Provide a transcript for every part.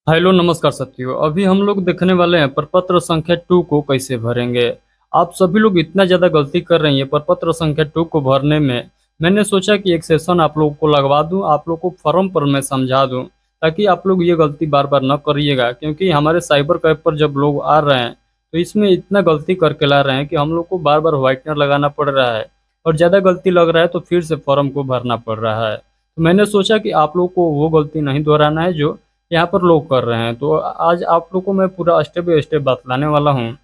Hello नमस्कार साथियों। अभी हम लोग देखने वाले हैं प्रपत्र संख्या 2 को कैसे भरेंगे। आप सभी लोग इतना ज़्यादा गलती कर रही हैं प्रपत्र संख्या 2 को भरने में। मैंने सोचा कि एक सेशन आप लोगों को लगवा दूं, आप लोग को फॉर्म पर मैं समझा दूं, ताकि आप लोग ये गलती बार बार न करिएगा। क्योंकि हमारे साइबर कैफ पर जब लोग आ रहे हैं तो इसमें इतना गलती करके ला रहे हैं कि हम लोग को बार बार व्हाइटनर लगाना पड़ रहा है, और ज़्यादा गलती लग रहा है तो फिर से फॉर्म को भरना पड़ रहा है। तो मैंने सोचा कि आप लोग को वो गलती नहीं दोहराना है जो यहाँ पर लोग कर रहे हैं। तो आज आप लोग को मैं पूरा स्टेप बाय स्टेप बतलाने वाला हूँ।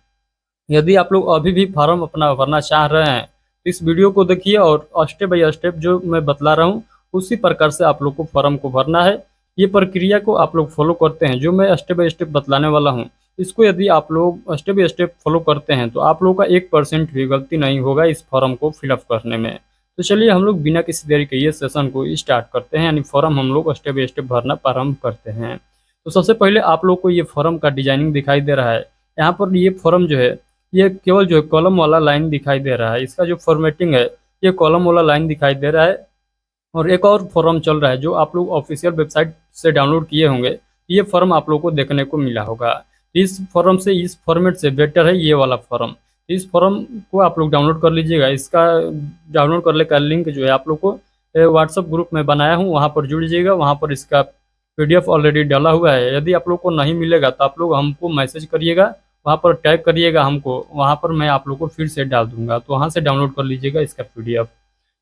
यदि आप लोग अभी भी फॉर्म अपना भरना चाह रहे हैं तो इस वीडियो को देखिए, और स्टेप बाय स्टेप जो मैं बतला रहा हूँ उसी प्रकार से आप लोग को फॉर्म को भरना है। ये प्रक्रिया को आप लोग फॉलो करते हैं जो मैं स्टेप बाय स्टेप बतलाने वाला हूँ। इसको यदि आप लोग स्टेप बाय स्टेप फॉलो करते हैं तो आप लोगों का 1% भी गलती नहीं होगा इस फॉर्म को फिलअप करने में। तो चलिए हम लोग बिना किसी देरी के ये सेशन को स्टार्ट करते हैं, यानी फॉर्म हम लोग स्टेप बाय स्टेप भरना प्रारंभ करते हैं। तो सबसे पहले आप लोग को ये फॉर्म का डिजाइनिंग दिखाई दे रहा है। यहाँ पर ये फॉर्म जो है ये केवल जो है कॉलम वाला लाइन दिखाई दे रहा है। इसका जो फॉर्मेटिंग है ये कॉलम वाला लाइन दिखाई दे रहा है। और एक और फॉर्म चल रहा है जो आप लोग ऑफिशियल वेबसाइट से डाउनलोड किए होंगे। ये फॉर्म आप लोग को देखने को मिला होगा। इस फॉर्म से, इस फॉर्मेट से बेटर है ये वाला फॉर्म। इस फॉर्म को आप लोग डाउनलोड कर लीजिएगा। इसका डाउनलोड करने का लिंक जो है आप लोग को व्हाट्सएप ग्रुप में बनाया हूँ, वहाँ पर जुड़ जाइएगा। वहाँ पर इसका पीडीएफ ऑलरेडी डाला हुआ है। यदि आप लोग को नहीं मिलेगा तो आप लोग हमको मैसेज करिएगा, वहाँ पर टैग करिएगा हमको, वहाँ पर मैं आप लोग को फिर से डाल दूंगा। तो वहाँ से डाउनलोड कर लीजिएगा इसका पीडीएफ।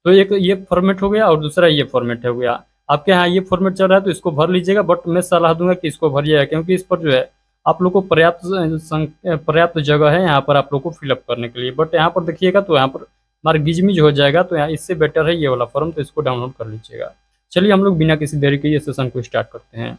तो एक ये फॉर्मेट हो गया और दूसरा ये फॉर्मेट हो गया। आपके यहाँ ये फॉर्मेट चल रहा है तो इसको भर लीजिएगा, बट मैं सलाह दूंगा कि इसको भरिएगा, क्योंकि इस पर जो है आप लोग को पर्याप्त जगह है यहाँ पर आप लोग को फिलअप करने के लिए। बट यहाँ पर देखिएगा तो यहाँ पर हमारा गिजमिज हो जाएगा। तो यहाँ इससे बेटर है ये वाला फॉर्म, तो इसको डाउनलोड कर लीजिएगा। चलिए हम लोग बिना किसी देरी के ये सेशन को स्टार्ट करते हैं।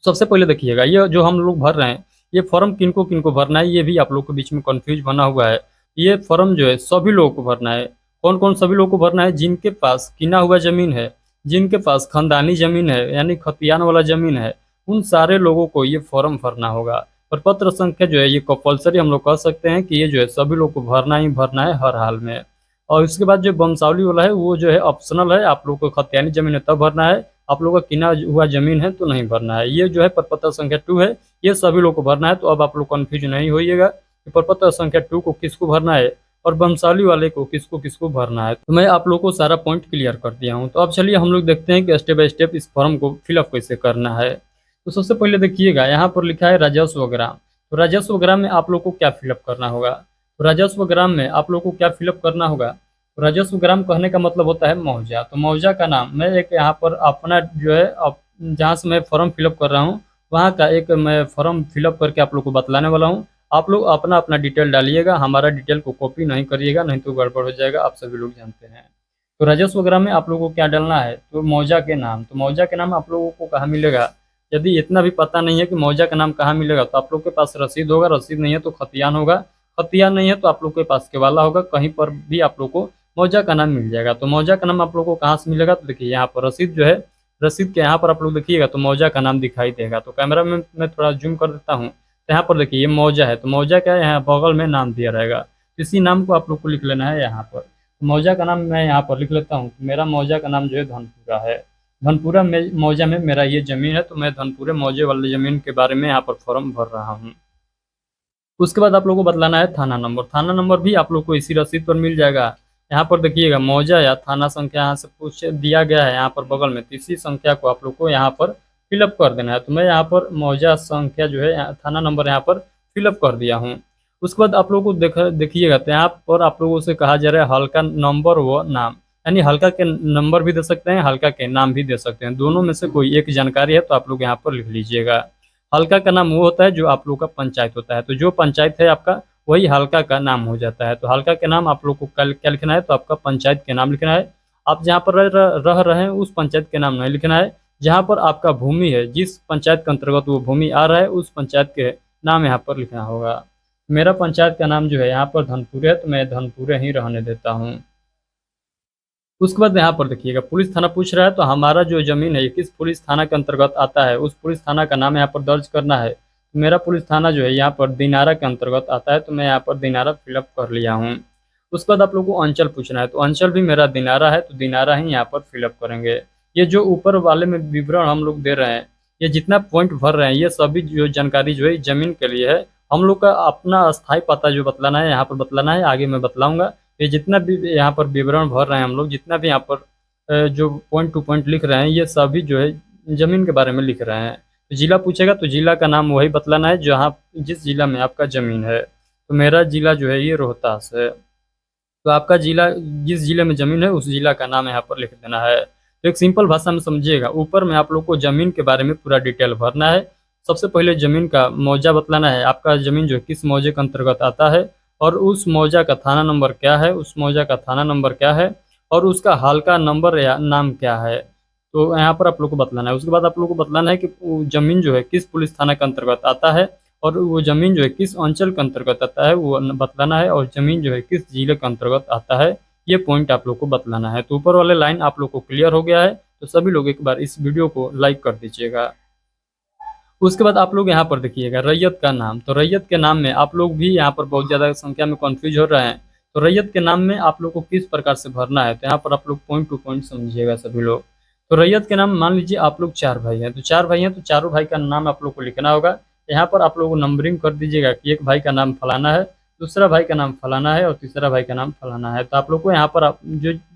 सबसे पहले देखिएगा ये जो हम लोग भर रहे हैं ये फॉर्म किनको किनको भरना है, ये भी आप लोग के बीच में कंफ्यूज बना हुआ है। ये फॉर्म जो है सभी लोगों को भरना है। कौन कौन सभी लोगों को भरना है? जिनके पास किना हुआ जमीन है, जिनके पास खानदानी जमीन है यानी खतियान वाला जमीन है, उन सारे लोगों को ये फॉर्म भरना होगा। और पत्र संख्या जो है ये कंपलसरी हम लोग कह सकते हैं कि ये जो है सभी लोग को भरना ही भरना है हर हाल में। और उसके बाद जो वंशावली वाला है वो जो है ऑप्शनल है। आप लोग को खतियानी जमीन है तब भरना है, आप लोगों का किना हुआ जमीन है तो नहीं भरना है। ये जो है प्रपत्र संख्या 2 है, ये सभी लोग को भरना है। तो अब आप लोग कंफ्यूज नहीं होइएगा कि प्रपत्र संख्या 2 को किसको भरना है और वंशावली वाले को किसको किसको भरना है। तो मैं आप लोग को सारा पॉइंट क्लियर कर दिया हूँ। तो अब चलिए हम लोग देखते हैं कि स्टेप बाय स्टेप इस फॉर्म को फिलअप कैसे करना है। तो सबसे पहले देखिएगा यहाँ पर लिखा है राजस्व ग्राम। तो राजस्व ग्राम में आप लोग को क्या फिलअप करना होगा? तो राजस्व ग्राम में आप लोग को क्या फिलअप करना होगा? तो राजस्व ग्राम कहने का मतलब होता है मौजा। तो मौजा का नाम मैं एक यहाँ पर अपना जो है जहाँ से मैं फॉर्म फिलअप कर रहा हूँ वहाँ का एक मैं फॉर्म फिलअप करके आप लोग को बतलाने वाला हूँ। आप लोग अपना अपना डिटेल डालिएगा, हमारा डिटेल को कॉपी नहीं करिएगा, नहीं तो गड़बड़ हो जाएगा, आप सभी लोग जानते हैं। तो राजस्व ग्राम में आप लोगों को क्या डालना है? तो मौजा के नाम। तो मौजा के नाम आप लोगों को कहाँ मिलेगा? यदि इतना भी पता नहीं है कि मौजा का नाम कहाँ मिलेगा तो आप लोग के पास रसीद होगा, रसीद नहीं है तो खतियान होगा, खतियान नहीं है तो आप लोग के पास केवाला होगा, कहीं पर भी आप लोग को मौजा का नाम मिल जाएगा। तो मौजा का नाम आप लोग को कहाँ से मिलेगा? तो देखिए यहाँ पर रसीद जो है, रसीद के यहाँ पर आप लोग देखिएगा तो मौजा का नाम दिखाई देगा। तो कैमरा में मैं थोड़ा जूम कर देता हूँ। तो यहाँ पर देखिए ये मौजा है, तो मौजा क्या है, यहाँ बगल में नाम दिया रहेगा। इसी नाम को आप लोग को लिख लेना है यहाँ पर। तो मौजा का नाम मैं यहाँ पर लिख लेता हूँ। मेरा मौजा का नाम जो है धनपुरा है। धनपुरा में मौजा में मेरा ये जमीन है, तो मैं धनपुरे मौजे वाले जमीन के बारे में यहाँ पर फॉर्म भर रहा हूँ। उसके बाद आप लोग को बतलाना है थाना नंबर। थाना नंबर भी आप लोग को इसी रसीद पर मिल जाएगा। यहाँ पर देखिएगा मौजा या थाना संख्या यहाँ से पूछ दिया गया है यहाँ पर बगल में, तो इसी संख्या को आप लोग को यहाँ पर फिलअप कर देना है। तो मैं यहाँ पर मौजा संख्या जो है थाना नंबर यहाँ पर फिलअप कर दिया हूँ। उसके बाद आप लोग को देखिएगा तो यहाँ पर आप लोगों से कहा जा रहा है हल्का नंबर व नाम, यानी हल्का के नंबर भी दे सकते हैं, हल्का के नाम भी दे सकते हैं, दोनों में से कोई एक जानकारी है तो आप लोग यहाँ पर लिख लीजिएगा। हल्का का नाम वो होता है जो आप लोग का पंचायत होता है, तो जो पंचायत है आपका वही हल्का का नाम हो जाता है। तो हल्का के नाम आप लोग को क्या लिखना है? तो आपका पंचायत के नाम लिखना है। आप जहाँ पर रह रहे हैं उस पंचायत के नाम नहीं लिखना है। जहाँ पर आपका भूमि है, जिस पंचायत के अंतर्गत वो भूमि आ रहा है उस पंचायत के नाम यहाँ पर लिखना होगा। मेरा पंचायत का नाम जो है यहाँ पर धनपुरे है, तो मैं धनपुरे ही रहने देता हूँ। उसके बाद यहाँ पर देखिएगा पुलिस थाना पूछ रहा है, तो हमारा जो जमीन है ये किस पुलिस थाना के अंतर्गत आता है उस पुलिस थाना का नाम यहाँ पर दर्ज करना है। तो मेरा पुलिस थाना जो है यहाँ पर दिनारा के अंतर्गत आता है, तो मैं यहाँ पर दिनारा फिलअप कर लिया हूँ। उसके बाद आप लोग को अंचल पूछना है, तो अंचल भी मेरा दिनारा है, तो दिनारा ही यहाँ पर फिलअप करेंगे। ये जो ऊपर वाले में विवरण हम लोग दे रहे हैं ये जितना पॉइंट भर रहे हैं ये सभी जो जानकारी जो है ज़मीन के लिए है। हम लोग का अपना अस्थाई पता जो बतलाना है यहाँ पर बतलाना है, आगे मैं बतलाऊँगा। ये जितना भी यहाँ पर विवरण भर रहे हैं हम लोग, जितना भी यहाँ पर जो पॉइंट टू पॉइंट लिख रहे हैं ये सभी जो है ज़मीन के बारे में लिख रहे हैं। तो ज़िला पूछेगा तो ज़िला का नाम वही बतलाना है जहाँ जिस ज़िला में आपका ज़मीन है। तो मेरा ज़िला जो है ये रोहतास है। तो आपका ज़िला जिस ज़िले में ज़मीन है उस ज़िला का नाम यहाँ पर लिख देना है। तो एक सिंपल भाषा में समझिएगा, ऊपर में आप लोग को ज़मीन के बारे में पूरा डिटेल भरना है। सबसे पहले ज़मीन का मौजा बतलाना है, आपका ज़मीन जो है किस मौजे के अंतर्गत आता है और उस मौजा का थाना नंबर क्या है, उस मौजा का थाना नंबर क्या है और उसका हाल का नंबर या नाम क्या है। तो यहाँ पर आप लोग को बतलाना है। उसके बाद आप लोग को बतलाना है कि वो ज़मीन जो है किस पुलिस थाना के अंतर्गत आता है और वो ज़मीन जो है किस अंचल के अंतर्गत आता है वो बतलाना है और ज़मीन जो है किस जिले के अंतर्गत आता है, ये पॉइंट आप लोग को बतलाना है। तो ऊपर वाले लाइन आप लोग को क्लियर हो गया है तो सभी लोग एक बार इस वीडियो को लाइक कर दीजिएगा। उसके बाद आप लोग यहाँ पर देखिएगा रैयत का नाम। तो रैयत के नाम में आप लोग भी यहाँ पर बहुत ज़्यादा संख्या में कन्फ्यूज हो रहे हैं। तो रैयत के नाम में आप लोग को किस प्रकार से भरना है, तो यहाँ पर आप लोग पॉइंट टू पॉइंट समझिएगा सभी लोग। तो रैयत के नाम मान लीजिए आप लोग 4 भाई हैं, तो 4 भाई हैं तो चारों भाई का नाम आप लोग को लिखना होगा। यहाँ पर आप लोग को नंबरिंग कर दीजिएगा कि एक भाई का नाम फलाना है, दूसरा भाई का नाम फलाना है और तीसरा भाई का नाम फलाना है। तो आप लोग को यहाँ पर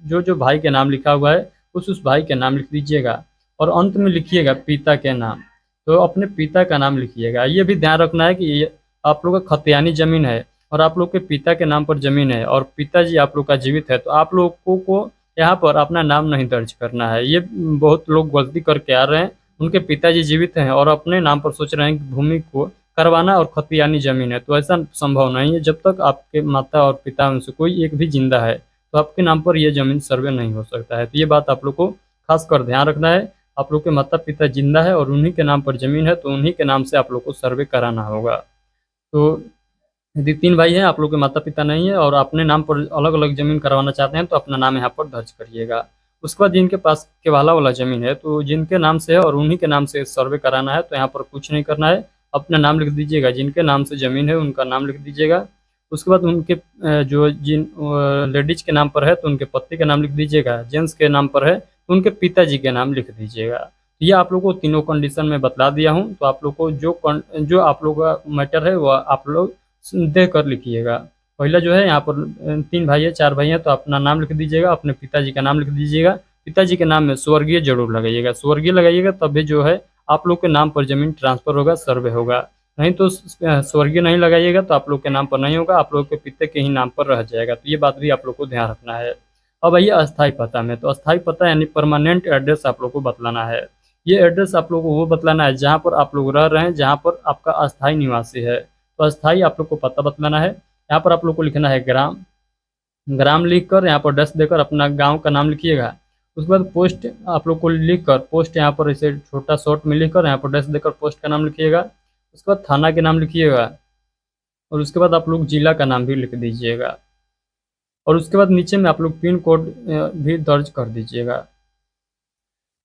जो भाई के नाम लिखा हुआ है उस भाई के नाम लिख दीजिएगा और अंत में लिखिएगा पिता के नाम। तो अपने पिता का नाम लिखिएगा। ये भी ध्यान रखना है कि ये आप लोग का खतियानी ज़मीन है और आप लोग के पिता के नाम पर ज़मीन है और पिताजी आप लोग का जीवित है, तो आप लोगों को यहाँ पर अपना नाम नहीं दर्ज करना है। ये बहुत लोग गलती करके आ रहे हैं, उनके पिताजी जीवित हैं और अपने नाम पर सोच रहे हैं कि भूमि को करवाना और खतियानी ज़मीन है, तो ऐसा संभव नहीं है। जब तक आपके माता और पिता में से कोई एक भी जिंदा है तो आपके नाम पर यह ज़मीन सर्वे नहीं हो सकता है। तो ये बात आप लोग को खास कर ध्यान रखना है। आप लोग के माता पिता जिंदा है और उन्हीं के नाम पर ज़मीन है तो उन्हीं के नाम से आप लोग को सर्वे कराना होगा। तो यदि 3 भाई हैं, आप लोग के माता पिता नहीं है और अपने नाम पर अलग अलग ज़मीन करवाना चाहते हैं तो अपना नाम यहाँ पर दर्ज करिएगा। उसके बाद जिनके पास केवाला वाला ज़मीन है तो जिनके नाम से है और उन्हीं के नाम से सर्वे कराना है, तो यहाँ पर कुछ नहीं करना है, अपना नाम लिख दीजिएगा। जिनके नाम से ज़मीन है उनका नाम लिख दीजिएगा। उसके बाद उनके जो जिन लेडीज के नाम पर है तो उनके पति का नाम लिख दीजिएगा। जेंट्स के नाम पर है तो उनके पिताजी के नाम लिख दीजिएगा। तो ये आप लोग को तीनों कंडीशन में बतला दिया हूँ। तो आप लोग को जो आप लोग का मैटर है वह आप लोग देख कर लिखिएगा। पहला जो है यहाँ पर 3 भाई है 4 भाई हैं तो अपना नाम लिख दीजिएगा, अपने पिताजी का नाम लिख दीजिएगा। पिताजी के नाम में स्वर्गीय जरूर लगाइएगा, स्वर्गीय लगाइएगा तभी जो है आप लोग के नाम पर ज़मीन ट्रांसफ़र होगा, सर्वे होगा। नहीं तो स्वर्गीय नहीं लगाइएगा तो आप लोग के नाम पर नहीं होगा, आप लोग के पिता के ही नाम पर रह जाएगा। तो ये बात भी आप लोग को ध्यान रखना है। अब आइए अस्थाई पता में। तो अस्थाई पता यानी परमानेंट एड्रेस आप लोग को बतलाना है। ये एड्रेस आप लोग को वो बतलाना है जहाँ पर आप लोग रह रहे हैं, जहाँ पर आपका अस्थाई निवासी है। तो अस्थाई आप लोग को पता बतलाना है। यहाँ पर आप लोग को लिखना है ग्राम, ग्राम लिख कर यहाँ पर डैश देकर अपना गांव का नाम लिखिएगा। उसके बाद पोस्ट आप लोग को लिख कर पोस्ट यहाँ पर ऐसे छोटा शॉर्ट में लिखकर यहाँ पर डैश देकर पोस्ट का नाम लिखिएगा। उसके बाद थाना के नाम लिखिएगा और उसके बाद आप लोग जिला का नाम भी लिख दीजिएगा और उसके बाद नीचे में आप लोग पिन कोड भी दर्ज कर दीजिएगा।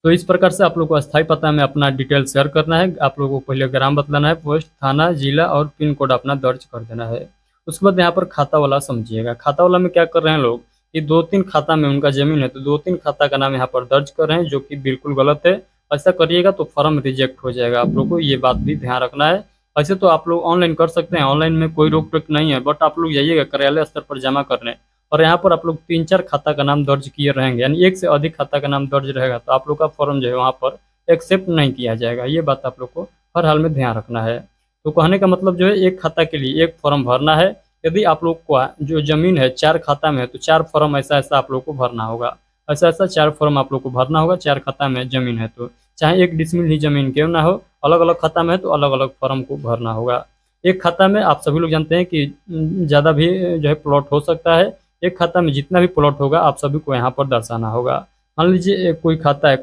तो इस प्रकार से आप लोग को अस्थाई पता में अपना डिटेल शेयर करना है। आप लोगों को पहले ग्राम बतलाना है, पोस्ट, थाना, जिला और पिन कोड अपना दर्ज कर देना है। उसके बाद यहाँ पर खाता वाला समझिएगा। खाता वाला में क्या कर रहे हैं लोग कि 2-3 खाता में उनका ज़मीन है तो 2-3 खाता का नाम यहाँ पर दर्ज कर रहे हैं, जो कि बिल्कुल गलत है। ऐसा करिएगा तो फॉर्म रिजेक्ट हो जाएगा। आप लोग को ये बात भी ध्यान रखना है। ऐसे तो आप लोग ऑनलाइन कर सकते हैं, ऑनलाइन में कोई रोक टोक नहीं है, बट आप लोग जाइएगा कार्यालय स्तर पर जमा करने और यहाँ पर आप लोग 3-4 खाता का नाम दर्ज किए रहेंगे, यानी एक से अधिक खाता का नाम दर्ज रहेगा तो आप लोग का फॉर्म जो है वहाँ पर एक्सेप्ट नहीं किया जाएगा। ये बात आप लोग को हर हाल में ध्यान रखना है। तो कहने का मतलब जो है एक खाता के लिए एक फॉर्म भरना है। यदि आप लोग को जो ज़मीन है 4 खाता में है तो 4 फॉर्म ऐसा ऐसा आप लोग को भरना होगा, ऐसा ऐसा 4 फॉर्म आप लोग को भरना होगा। 4 खाता में ज़मीन है तो चाहे 1 डिसमिल ही ज़मीन क्यों ना हो, अलग अलग खाता में है तो अलग अलग फॉर्म को भरना होगा। एक खाता में आप सभी लोग जानते हैं कि ज़्यादा भी जो है प्लॉट हो सकता है। एक खाता में जितना भी प्लॉट होगा आप सभी को यहाँ पर दर्शाना होगा। मान लीजिए कोई खाता है,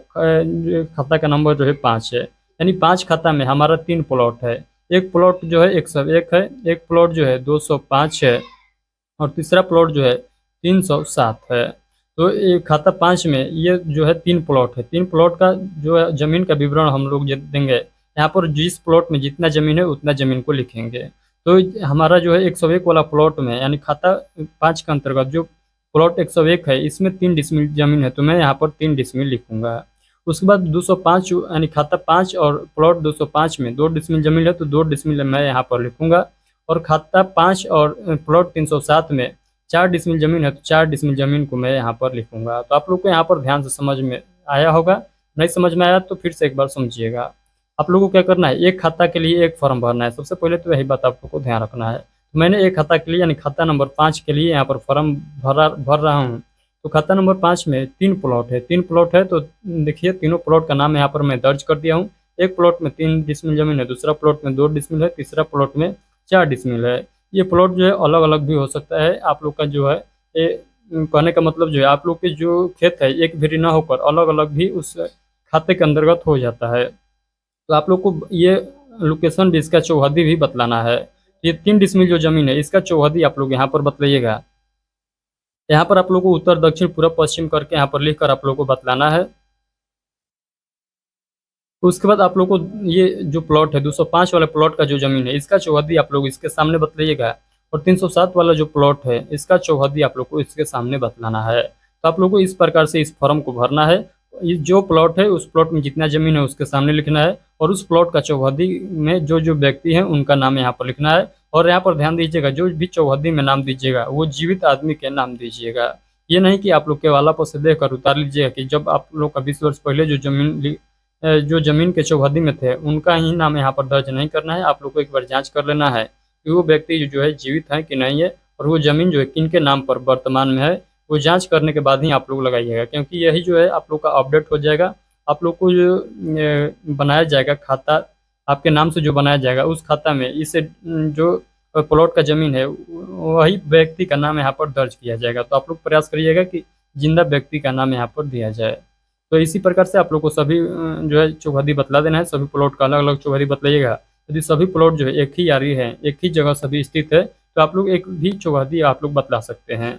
खाता का नंबर जो है 5 है, यानी 5 खाता में हमारा 3 प्लॉट है। एक प्लॉट जो है 101 है, एक प्लॉट जो है 205 है और तीसरा प्लॉट जो है 307 है। तो ये खाता 5 में ये जो है 3 प्लॉट है। 3 प्लॉट का जो है ज़मीन का विवरण हम लोग देंगे। यहाँ पर जिस प्लॉट में जितना ज़मीन है उतना ज़मीन को लिखेंगे। तो हमारा जो है 101 वाला प्लॉट में यानी खाता 5 के अंतर्गत जो प्लॉट 101 है इसमें 3 डिसमिल ज़मीन है तो मैं यहाँ पर 3 डिसमिल लिखूँगा। उसके बाद 205 यानी खाता 5 और प्लॉट 205 में 2 डिसमिल ज़मीन है तो 2 डिसमिल मैं यहाँ पर लिखूँगा। और खाता 5 और प्लॉट 307 में 4 डिसमिल ज़मीन है तो 4 डिसमिल ज़मीन को मैं यहाँ पर लिखूँगा। तो आप लोग को यहाँ पर ध्यान से समझ में आया होगा, नहीं समझ में आया तो फिर से एक बार समझिएगा। आप लोगों को क्या करना है, एक खाता के लिए एक फॉर्म भरना है। सबसे पहले तो यही बात आप लोग को ध्यान रखना है। तो मैंने एक खाता के लिए यानी खाता नंबर 5 के लिए यहाँ पर फॉर्म भर रहा हूँ। तो खाता नंबर 5 में 3 प्लॉट है, 3 प्लॉट है तो देखिए तीनों प्लॉट का नाम यहाँ पर मैं दर्ज कर दिया हूँ। एक प्लॉट में 3 डिसमिल ज़मीन है, दूसरा प्लॉट में 2 डिसमिल है, तीसरा प्लॉट में 4 डिसमिल है। ये प्लॉट जो है अलग अलग भी हो सकता है। आप लोग का जो है ये कहने का मतलब जो है आप लोग के जो खेत है एक भी ना होकर अलग अलग भी उस खाते के अंतर्गत हो जाता है। तो आप लोग को ये लोकेशन भी इसका चौहद्दी भी बतलाना है। ये 3 डिसमिल जो ज़मीन है इसका चौहद्दी आप लोग यहाँ पर बतलाइएगा। यहाँ पर आप लोग को उत्तर दक्षिण पूर्व पश्चिम करके यहाँ पर लिख कर आप लोग को बतलाना है। उसके बाद आप लोग को ये जो प्लॉट है 205 वाले प्लॉट का जो ज़मीन है इसका चौहद्दी आप लोग इसके सामने बतलाइएगा। और 307 वाला जो प्लॉट है इसका चौहद्दी आप लोग को इसके सामने बतलाना है। तो आप लोग को इस प्रकार से इस फॉर्म को भरना है। ये जो प्लॉट है उस प्लॉट में जितना ज़मीन है उसके सामने लिखना है और उस प्लॉट का चौहद्दी में जो जो व्यक्ति हैं उनका नाम यहाँ पर लिखना है। और यहाँ पर ध्यान दीजिएगा जो भी चौहद्दी में नाम दीजिएगा वो जीवित आदमी के नाम दीजिएगा। ये नहीं कि आप लोग केवाला पर से देकर उतार लीजिएगा कि जब आप लोग का 20 वर्ष पहले जो ज़मीन के चौहद्दी में थे उनका ही नाम यहाँ पर दर्ज नहीं करना है। आप लोग को एक बार जांच कर लेना है कि वो व्यक्ति जो है जीवित है कि नहीं है और वो ज़मीन जो है किन के नाम पर वर्तमान में है। वो जांच करने के बाद ही आप लोग लगाइएगा, क्योंकि यही जो है आप लोग का अपडेट हो जाएगा। आप लोग को जो बनाया जाएगा खाता आपके नाम से जो बनाया जाएगा उस खाता में इसे जो प्लॉट का ज़मीन है वही व्यक्ति का नाम यहाँ पर दर्ज किया जाएगा। तो आप लोग प्रयास करिएगा कि जिंदा व्यक्ति का नाम यहाँ पर दिया जाए। तो इसी प्रकार से आप लोग को सभी जो है चौहद्दी बतला देना है। सभी प्लॉट का अलग अलग चौहद्दी बतलाइएगा। यदि सभी प्लॉट जो है एक ही यारी है, एक ही जगह सभी स्थित है, तो आप लोग एक भी चौहद्दी आप लोग बतला सकते हैं।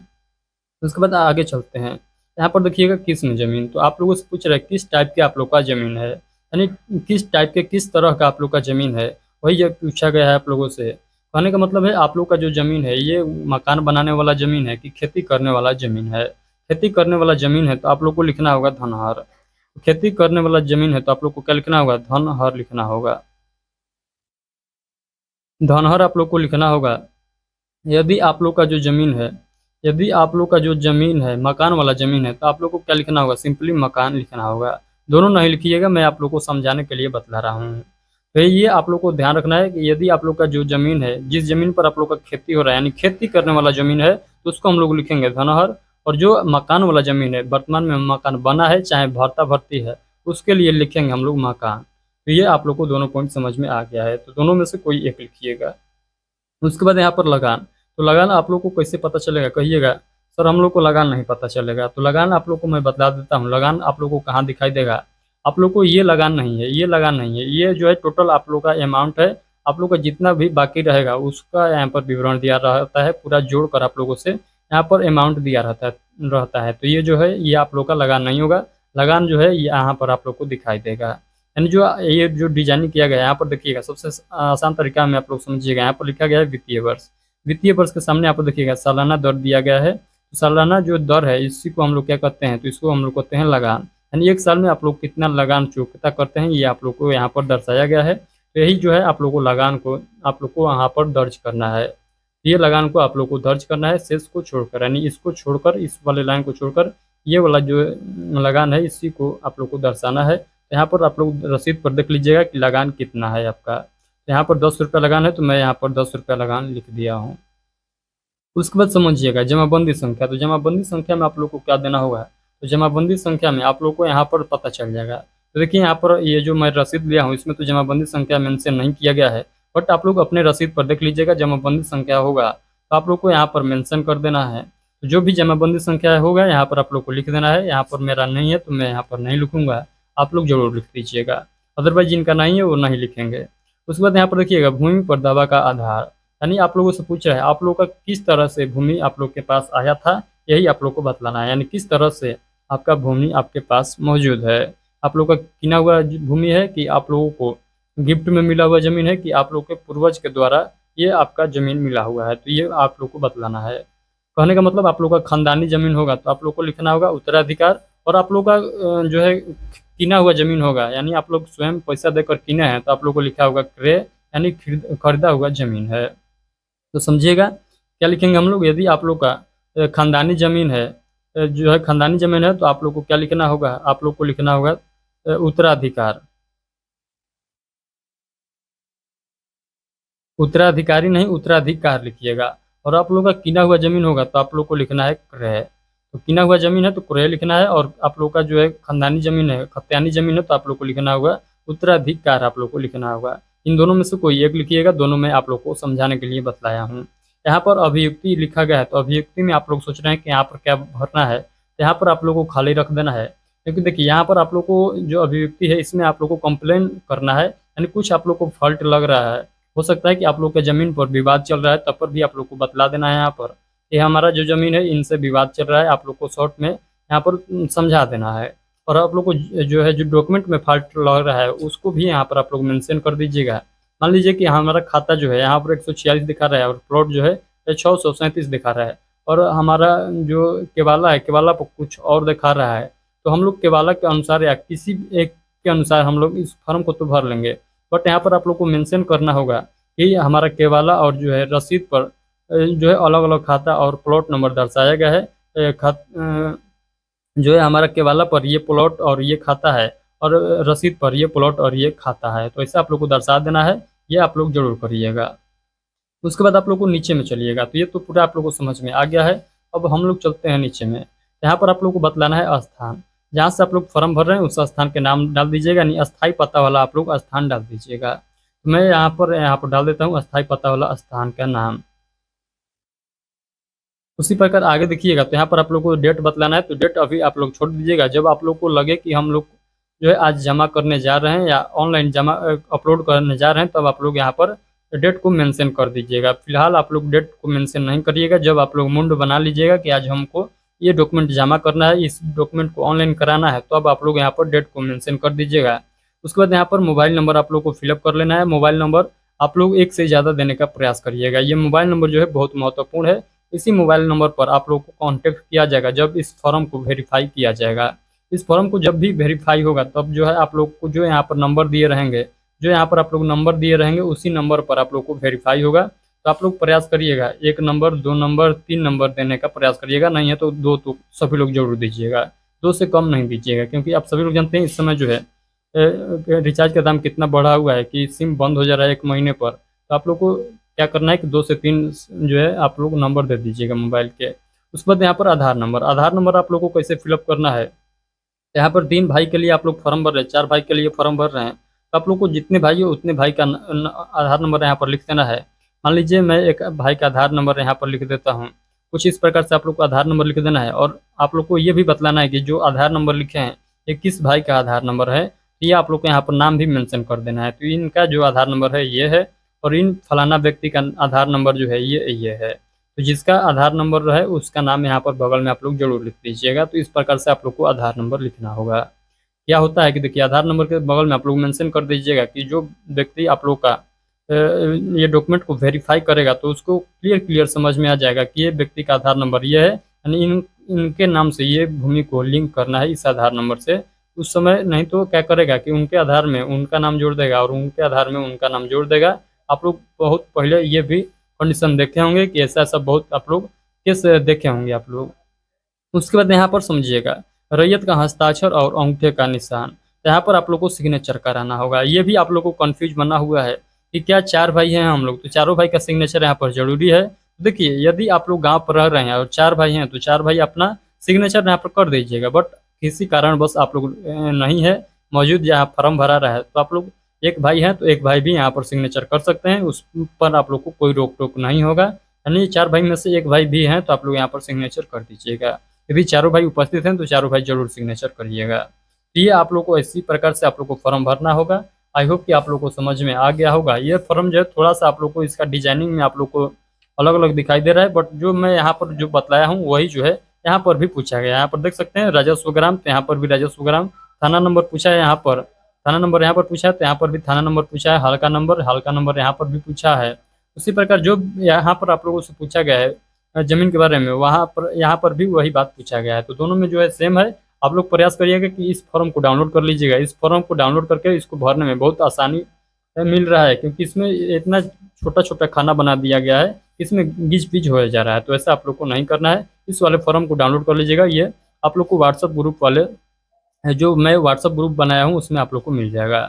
उसके बाद आगे चलते हैं। यहाँ पर देखिएगा किस्म ज़मीन, तो आप लोगों से पूछ रहा है किस टाइप के आप लोग का ज़मीन है, यानी किस टाइप के किस तरह का आप लोग का ज़मीन है, वही ये पूछा गया है आप लोगों से। कहने का मतलब है आप लोग का जो ज़मीन है ये मकान बनाने वाला ज़मीन है कि खेती करने वाला ज़मीन है। खेती करने वाला ज़मीन है तो आप लोग को लिखना होगा धनहर। खेती करने वाला ज़मीन है तो आप लोग को क्या लिखना होगा, धनहर लिखना होगा। धनहर आप लोग को लिखना होगा। यदि आप लोग का जो ज़मीन है, यदि आप लोग का जो ज़मीन है मकान वाला ज़मीन है तो आप लोग को क्या लिखना होगा, सिंपली मकान लिखना होगा। दोनों नहीं लिखिएगा, मैं आप लोग को समझाने के लिए बतला रहा हूँ। तो ये आप लोग को ध्यान रखना है कि यदि आप लोग का जो ज़मीन है जिस ज़मीन पर आप लोग का खेती हो रहा है यानी खेती करने वाला ज़मीन है तो उसको हम लोग लिखेंगे धनहर। और जो मकान वाला ज़मीन है वर्तमान में मकान बना है चाहे भरता भरती है उसके लिए लिखेंगे हम लोग मकान। तो ये आप लोग को दोनों पॉइंट समझ में आ गया है, तो दोनों में से कोई एक लिखिएगा। उसके बाद यहाँ पर लगान, तो लगान आप लोग को कैसे पता चलेगा कहिएगा, सर हम लोग को लगान नहीं पता चलेगा। तो लगान आप लोग को मैं बता देता हूँ। लगान आप लोग को कहाँ दिखाई देगा, आप लोग को ये लगान नहीं है, ये लगान नहीं है, ये जो है टोटल आप लोग का अमाउंट है। आप लोग का जितना भी बाकी रहेगा उसका यहाँ पर विवरण दिया रहता है, पूरा जोड़ कर आप लोगों से यहाँ पर अमाउंट दिया रहता है। तो ये जो है ये आप लोग का लगान नहीं होगा। लगान जो है यहाँ पर आप लोग को दिखाई देगा। यानी जो ये जो डिजाइनिंग किया गया है यहाँ पर देखिएगा, सबसे आसान तरीका में आप लोग समझिएगा। यहाँ पर लिखा गया है वित्तीय वर्ष। वित्तीय वर्ष के सामने आप देखिएगा सालाना दर दिया गया है। तो सालाना जो दर है इसी को हम लोग क्या कहते हैं, तो इसको हम लोग कहते हैं लगान। यानी एक साल में आप लोग कितना लगान चुकता करते हैं ये आप लोग को यहाँ पर दर्शाया गया है। तो यही जो है आप लोग को लगान को आप लोग को यहाँ पर दर्ज करना है। ये लगान को आप लोग को दर्ज करना है शेष को छोड़कर, यानी इसको छोड़कर, इस वाले लाइन को छोड़कर ये वाला जो लगान है इसी को आप लोग को दर्शाना है। यहाँ पर आप लोग रसीद पर देख लीजिएगा कि लगान कितना है आपका। यहाँ पर 10 रुपया लगान है तो मैं यहाँ पर 10 रुपया लगान लिख दिया हूँ। उसके बाद समझिएगा जमाबंदी संख्या। तो जमाबंदी संख्या में आप लोग को क्या देना होगा, तो जमाबंदी संख्या में आप लोग को यहाँ पर पता चल जाएगा। तो देखिए यहाँ पर ये जो मैं रसीद लिया हूँ इसमें तो जमाबंदी संख्या मेंशन नहीं किया गया है, बट आप लोग अपने रसीद पर देख लीजिएगा जमाबंदी संख्या होगा तो आप लोग को यहाँ पर मेंशन कर देना है। तो जो भी जमाबंदी संख्या होगा यहाँ पर आप लोग को लिख देना है। यहाँ पर मेरा नहीं है तो मैं यहाँ पर नहीं लिखूंगा, आप लोग जरूर लिख दीजिएगा, अदरवाइज जिनका नहीं है वो नहीं लिखेंगे। उसके बाद यहाँ पर देखिएगा भूमि पर दावा का आधार, यानी आप लोगों से पूछ रहा है आप लोग का किस तरह से भूमि आप लोग के पास आया था, यही आप लोग को बतलाना है। यानी किस तरह से आपका भूमि आपके पास मौजूद है, आप लोग का किना हुआ भूमि है कि आप लोगों को गिफ्ट में मिला हुआ ज़मीन है कि आप लोग के पूर्वज के द्वारा ये आपका ज़मीन मिला हुआ है, तो ये आप लोग को बतलाना है। कहने का मतलब आप लोग का खानदानी ज़मीन होगा तो आप लोग को लिखना होगा उत्तराधिकार। और आप लोग का जो है किना हुआ ज़मीन होगा, यानी आप लोग स्वयं पैसा देकर किने हैं, तो आप लोग को लिखा होगा क्रय, यानी खरीदा हुआ ज़मीन है। तो समझिएगा क्या लिखेंगे हम लोग, यदि आप लोग का खानदानी ज़मीन है, जो है खानदानी ज़मीन है, तो आप लोग को क्या लिखना होगा, आप लोग को लिखना होगा उत्तराधिकार। उत्तराधिकारी नहीं, उत्तराधिकार लिखिएगा। और आप लोग का किना हुआ ज़मीन होगा, तो आप लोग को लिखना है क्रय। तो किना हुआ ज़मीन है तो क्रय लिखना है, और आप लोग का जो है खानदानी ज़मीन है, खतियानी ज़मीन है, तो आप लोग को लिखना होगा उत्तराधिकार, आप लोग को लिखना होगा। इन दोनों में से कोई एक लिखिएगा, दोनों में आप लोग को समझाने के लिए बतलाया हूँ। यहाँ पर अभियुक्ति लिखा गया है, तो अभियुक्ति में आप लोग सोच रहे हैं कि यहाँ पर क्या भरना है, तो यहाँ पर आप लोग को खाली रख देना है। क्योंकि देखिए यहाँ पर आप लोग को जो अभियुक्ति है, इसमें आप लोग को कंप्लेन करना है, यानी कुछ आप लोग को फॉल्ट लग रहा है। हो सकता है कि आप लोग के ज़मीन पर विवाद चल रहा है, तब पर भी आप लोग को बतला देना है यहाँ पर। ये हमारा जो ज़मीन है, इनसे विवाद चल रहा है, आप लोग को शॉर्ट में यहाँ पर समझा देना है। और आप लोग को जो है जो डॉक्यूमेंट में फॉल्ट लग रहा है, उसको भी यहाँ पर आप लोग मेंशन कर दीजिएगा। मान लीजिए कि हमारा खाता जो है यहाँ पर 146 दिखा रहा है, और प्लॉट जो है 637 दिखा रहा है, और हमारा जो केवाला है, केवाला पर कुछ और दिखा रहा है। तो हम लोग केवाला के अनुसार या किसी एक के अनुसार हम लोग इस फॉर्म को तो भर लेंगे, बट यहाँ पर आप लोग को मेंशन करना होगा कि हमारा केवाला और जो है रसीद पर जो है अलग अलग खाता और प्लॉट नंबर दर्शाया गया है। जो है हमारा केवाला पर ये प्लॉट और ये खाता है, और रसीद पर ये प्लॉट और ये खाता है, तो ऐसे आप लोग को दर्शा देना है। ये आप लोग जरूर करिएगा। उसके बाद आप लोग को नीचे में चलिएगा, तो ये तो पूरा आप लोग को समझ में आ गया है। अब हम लोग चलते हैं नीचे में। यहाँ पर आप लोग को बतलाना है स्थान, जहाँ से आप लोग फॉर्म भर रहे हैं उस स्थान के नाम डाल दीजिएगा, यानी अस्थायी पता वाला आप लोग स्थान डाल दीजिएगा। तो मैं यहाँ पर डाल देता हूँ अस्थायी पता वाला स्थान का नाम। उसी प्रकार आगे देखिएगा, तो यहाँ पर आप लोग को डेट बतलाना है, तो डेट अभी आप लोग छोड़ दीजिएगा। जब आप लोग को लगे कि हम लोग जो है आज जमा करने जा रहे हैं या ऑनलाइन जमा अपलोड करने जा रहे हैं, तब आप लोग यहाँ पर डेट को मेंशन कर दीजिएगा। फिलहाल आप लोग डेट को मेंशन नहीं करिएगा। जब आप लोग मुंड बना लीजिएगा कि आज हमको ये डॉक्यूमेंट जमा करना है, इस डॉक्यूमेंट को ऑनलाइन कराना है, तो अब आप लोग यहाँ पर डेट को मेंशन कर दीजिएगा। उसके बाद यहाँ पर मोबाइल नंबर आप लोग को फिलअप कर लेना है। मोबाइल नंबर आप लोग एक से ज़्यादा देने का प्रयास करिएगा। ये मोबाइल नंबर जो है बहुत महत्वपूर्ण है। इसी मोबाइल नंबर पर आप लोग को कांटेक्ट किया जाएगा जब इस फॉर्म को वेरीफाई किया जाएगा। इस फॉर्म को जब भी वेरीफाई होगा, तब जो है आप लोग को जो यहाँ पर नंबर दिए रहेंगे, जो यहाँ पर आप लोग नंबर दिए रहेंगे, उसी नंबर पर आप लोग को वेरीफाई होगा। तो आप लोग प्रयास करिएगा 1 नंबर, 2 नंबर, 3 नंबर देने का प्रयास करिएगा। नहीं है तो 2 तो सभी लोग जरूर दीजिएगा। 2 से कम नहीं दीजिएगा, क्योंकि आप सभी लोग जानते हैं इस समय जो है रिचार्ज का दाम कितना बढ़ा हुआ है कि सिम बंद हो जा रहा है 1 महीने पर। तो आप लोग को क्या करना है कि 2 से 3 जो है आप लोग नंबर दे दीजिएगा मोबाइल के। उसके बाद यहाँ पर आधार नंबर, आधार नंबर आप लोग को कैसे फिलअप करना है। यहाँ पर 3 भाई के लिए आप लोग फॉर्म भर रहे हैं, 4 भाई के लिए फॉर्म भर रहे हैं, तो आप लोग को जितने भाई हो उतने भाई का आधार नंबर यहाँ पर लिख देना है। मान लीजिए मैं एक भाई का आधार नंबर यहाँ पर लिख देता हूँ। कुछ इस प्रकार से आप लोग को आधार नंबर लिख देना है, और आप लोग को ये भी बतलाना है कि जो आधार नंबर लिखे हैं ये किस भाई का आधार नंबर है। तो ये आप लोग को यहाँ पर नाम भी मेंशन कर देना है। तो इनका जो आधार नंबर है ये है, और इन फलाना व्यक्ति का आधार नंबर जो है ये है। तो जिसका आधार नंबर है उसका नाम यहाँ पर बगल में आप लोग जरूर लिख दीजिएगा। तो इस प्रकार से आप लोग को आधार नंबर लिखना होगा। क्या होता है कि देखिए आधार नंबर के बगल में आप लोग मेंशन कर दीजिएगा कि जो व्यक्ति आप लोग का ये डॉक्यूमेंट को वेरीफाई करेगा, तो उसको क्लियर समझ में आ जाएगा कि ये व्यक्ति का आधार नंबर ये है, यानी इनके नाम से ये भूमि को लिंक करना है इस आधार नंबर से। उस समय नहीं तो क्या करेगा कि उनके आधार में उनका नाम जोड़ देगा और उनके आधार में उनका नाम जोड़ देगा। आप लोग बहुत पहले ये भी कंडीशन देखे होंगे कि ऐसा बहुत आप लोग केस देखे होंगे आप लोग। उसके बाद यहाँ पर समझिएगा रैयत का हस्ताक्षर और अंगूठे का निशान, यहाँ पर आप लोग को सिग्नेचर कराना होगा। ये भी आप लोग को कंफ्यूज बना हुआ है कि क्या 4 भाई हैं हम लोग, तो चारों भाई का सिग्नेचर यहाँ पर जरूरी है। देखिए यदि आप लोग गांव पर रह रहे हैं और 4 भाई हैं, तो 4 भाई अपना सिग्नेचर यहाँ पर कर दीजिएगा। बट किसी कारण बस आप लोग नहीं है मौजूद, यहाँ फॉर्म भरा रहा है, तो आप लोग 1 भाई हैं तो 1 भाई भी यहाँ पर सिग्नेचर कर सकते हैं। उस पर आप लोग को कोई रोक टोक नहीं होगा। यानी 4 भाई में से 1 भाई भी हैं तो आप लोग यहाँ पर सिग्नेचर कर दीजिएगा। यदि चारों भाई उपस्थित हैं तो चारों भाई जरूर सिग्नेचर करिएगा। तो ये आप लोग को इसी प्रकार से आप लोग को फॉर्म भरना होगा। आई होप कि आप लोग को समझ में आ गया होगा। ये फॉर्म जो है थोड़ा सा आप लोग को इसका डिजाइनिंग में आप लोग को अलग अलग दिखाई दे रहा है, बट जो मैं यहाँ पर जो बतलाया हूँ वही जो है यहाँ पर भी पूछा गया। यहाँ पर देख सकते हैं राजस्व ग्राम, तो यहाँ पर भी राजस्व ग्राम। थाना नंबर पूछा है, यहाँ पर थाना नंबर यहाँ पर पूछा है, तो यहाँ पर भी थाना नंबर पूछा है। हल्का नंबर यहाँ पर भी पूछा है। उसी प्रकार जो यहाँ पर आप लोगों से पूछा गया है जमीन के बारे में, वहाँ पर यहाँ पर भी वही बात पूछा गया है। तो दोनों में जो है सेम है, आप लोग प्रयास करिएगा कि इस फॉर्म को डाउनलोड कर लीजिएगा। इस फॉर्म को डाउनलोड करके इसको भरने में बहुत आसानी मिल रहा है, क्योंकि इसमें इतना छोटा छोटा खाना बना दिया गया है, इसमें गिज पिज हो जा रहा है। तो ऐसा आप लोग को नहीं करना है। इस वाले फॉर्म को डाउनलोड कर लीजिएगा। ये आप लोग को व्हाट्सअप ग्रुप वाले, जो मैं व्हाट्सअप ग्रुप बनाया हूँ उसमें आप लोग को मिल जाएगा।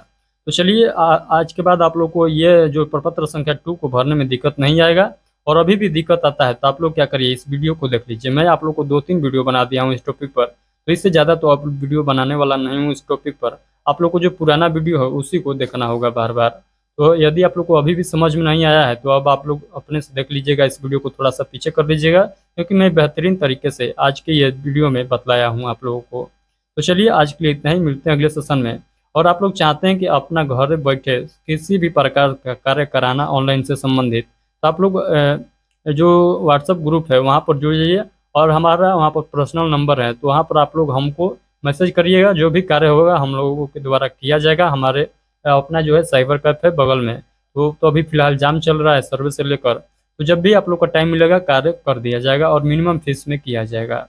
तो चलिए, आज के बाद आप लोग को ये जो प्रपत्र संख्या 2 को भरने में दिक्कत नहीं आएगा। और अभी भी दिक्कत आता है तो आप लोग क्या करिए, इस वीडियो को देख लीजिए। मैं आप लोग को 2-3 वीडियो बना दिया हूँ इस टॉपिक पर, तो इससे ज़्यादा तो आप वीडियो बनाने वाला नहीं हूँ इस टॉपिक पर। आप लोग को जो पुराना वीडियो है उसी को देखना होगा बार बार। तो यदि आप लोग को अभी भी समझ में नहीं आया है तो अब आप लोग अपने से देख लीजिएगा, इस वीडियो को थोड़ा सा पीछे कर लीजिएगा, क्योंकि मैं बेहतरीन तरीके से आज के ये वीडियो में बतलाया हूँ आप लोगों को। तो चलिए, आज के लिए इतना ही, मिलते हैं अगले सेशन में। और आप लोग चाहते हैं कि अपना घर बैठे किसी भी प्रकार का कार्य कराना ऑनलाइन से संबंधित, तो आप लोग जो व्हाट्सएप ग्रुप है वहाँ पर जुड़ जाइए। और हमारा वहाँ पर पर्सनल नंबर है, तो वहाँ पर आप लोग हमको मैसेज करिएगा। जो भी कार्य होगा हम लोगों के द्वारा किया जाएगा। हमारे अपना जो है साइबर कैफ है बगल में, तो अभी फ़िलहाल जाम चल रहा है सर्वे से लेकर। तो जब भी आप लोग का टाइम मिलेगा कार्य कर दिया जाएगा और मिनिमम फीस में किया जाएगा।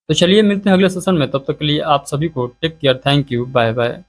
तो चलिए, मिलते हैं अगले सेशन में। तब तक के लिए आप सभी को take care, thank you, bye bye.